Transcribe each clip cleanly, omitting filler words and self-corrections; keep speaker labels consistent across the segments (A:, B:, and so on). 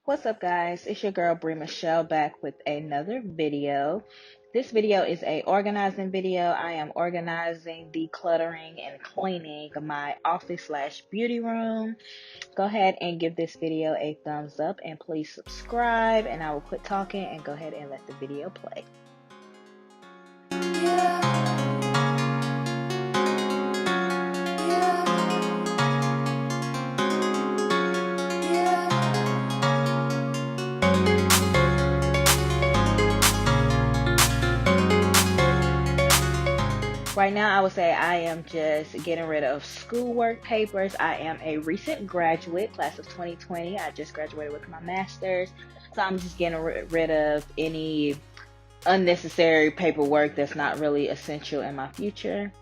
A: What's up, guys? It's your girl Bree Michelle back with another video. This video is a organizing video. I am organizing, decluttering, and cleaning my office slash beauty room. Go ahead and give this video a thumbs up and please subscribe, and I will quit talking and go ahead and let the video play. Right now, I would say I am just getting rid of schoolwork papers. I am a recent graduate, class of 2020. I just graduated with my master's. So I'm just getting rid of any unnecessary paperwork that's not really essential in my future.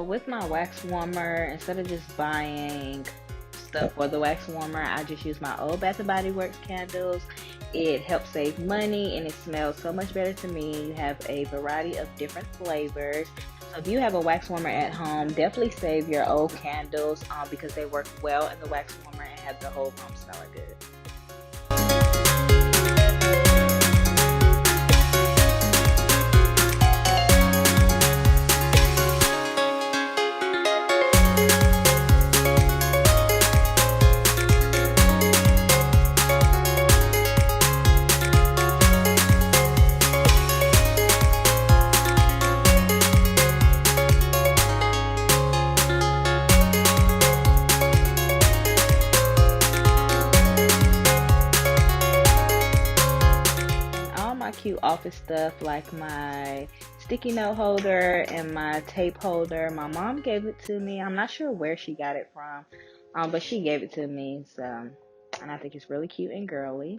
A: With my wax warmer, instead of just buying stuff for the wax warmer, I just use my old Bath & Body Works candles. It helps save money and it smells so much better to me. You have a variety of different flavors. So if you have a wax warmer at home, definitely save your old candles because they work well in the wax warmer and have the whole room smelling good. Cute office stuff like my sticky note holder and my tape holder. My mom gave it to me. I'm not sure where she got it from, but she gave it to me. So, and I think it's really cute and girly.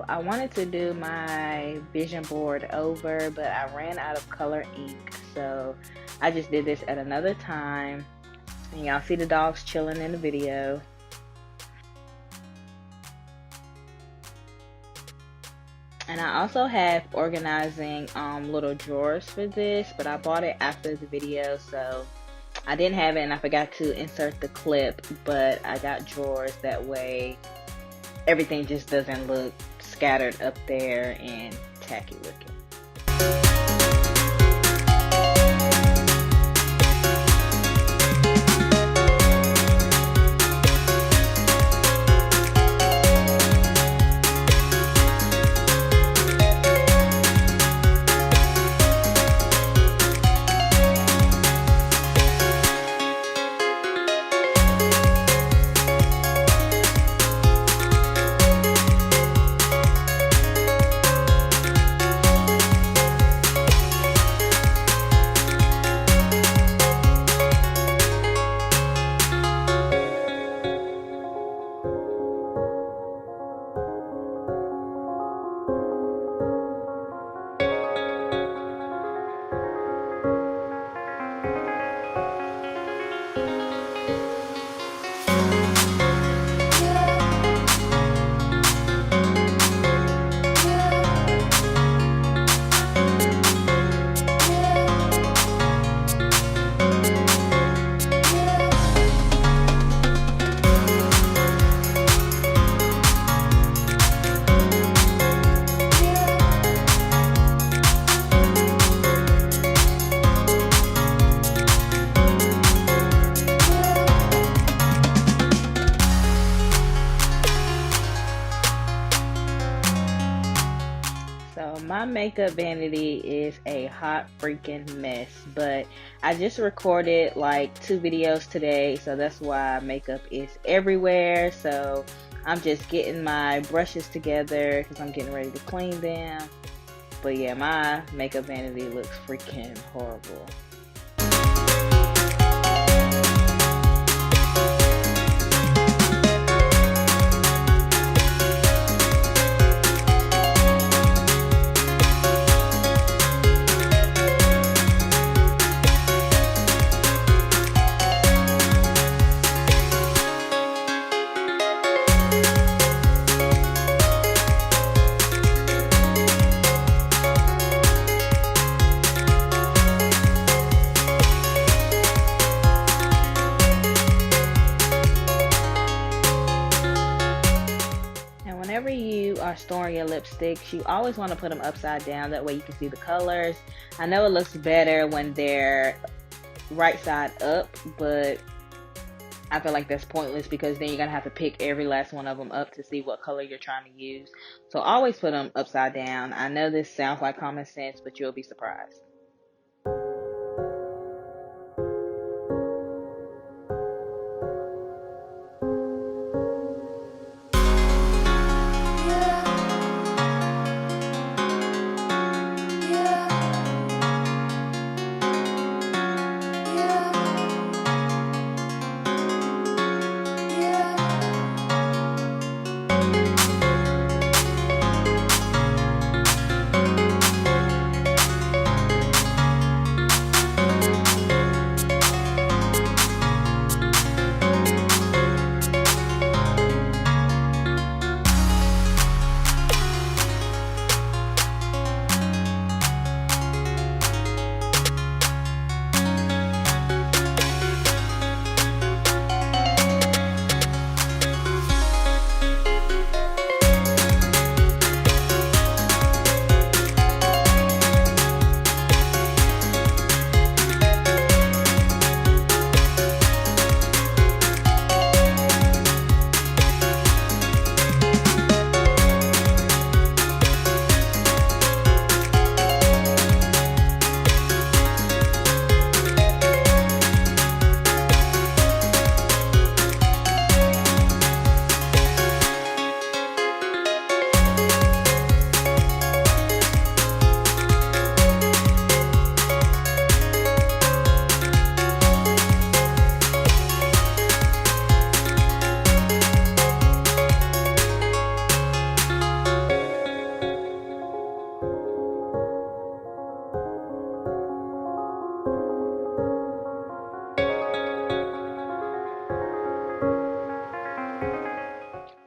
A: I wanted to do my vision board over, but I ran out of color ink, so I just did this at another time. And y'all see the dogs chilling in the video. And I also have organizing little drawers for this, but I bought it after the video, so I didn't have it and I forgot to insert the clip, but I got drawers that way everything just doesn't look scattered up there and tacky looking. So my makeup vanity is a hot freaking mess, but I just recorded like 2 videos today, so that's why makeup is everywhere. So I'm just getting my brushes together because I'm getting ready to clean them. But yeah, my makeup vanity looks freaking horrible. Whenever you are storing your lipsticks, you always want to put them upside down. That way you can see the colors. I know it looks better when they're right side up, but I feel like that's pointless because then you're going to have to pick every last one of them up to see what color you're trying to use. So always put them upside down. I know this sounds like common sense, but you'll be surprised.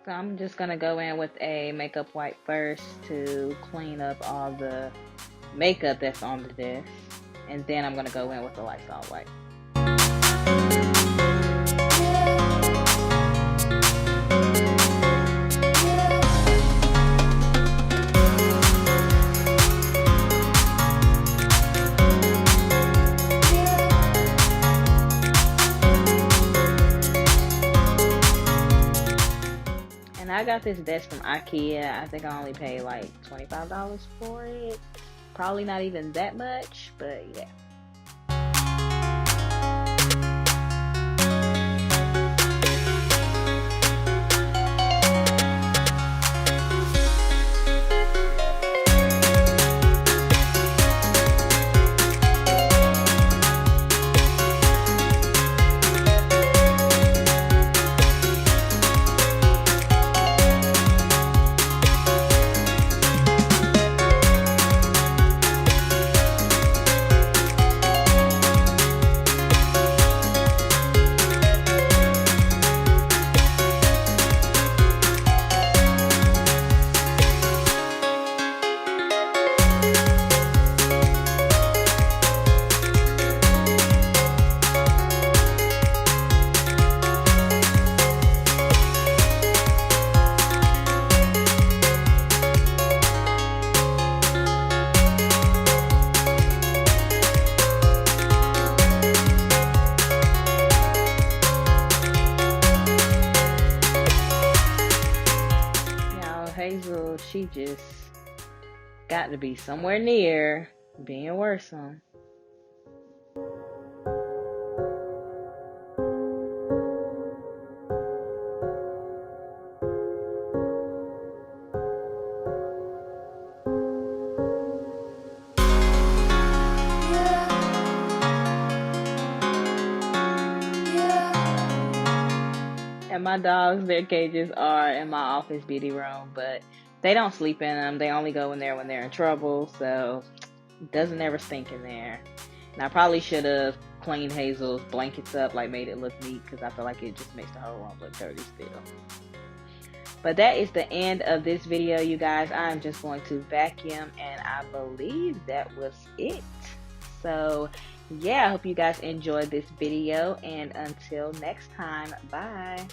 A: So I'm just going to go in with a makeup wipe first to clean up all the makeup that's on the desk. And then I'm going to go in with the Lysol wipe. And I got this desk from IKEA. I think I only paid like $25 for it. Probably not even that much, but yeah. Hazel, she just got to be somewhere near being worse. And my dogs, their cages are in my office beauty room, but they don't sleep in them. They only go in there when they're in trouble, so it doesn't ever stink in there. And I probably should have cleaned Hazel's blankets up, like made it look neat, because I feel like it just makes the whole room look dirty still. But that is the end of this video, you guys. I'm just going to vacuum, and I believe that was it. So yeah, I hope you guys enjoyed this video, and until next time, bye.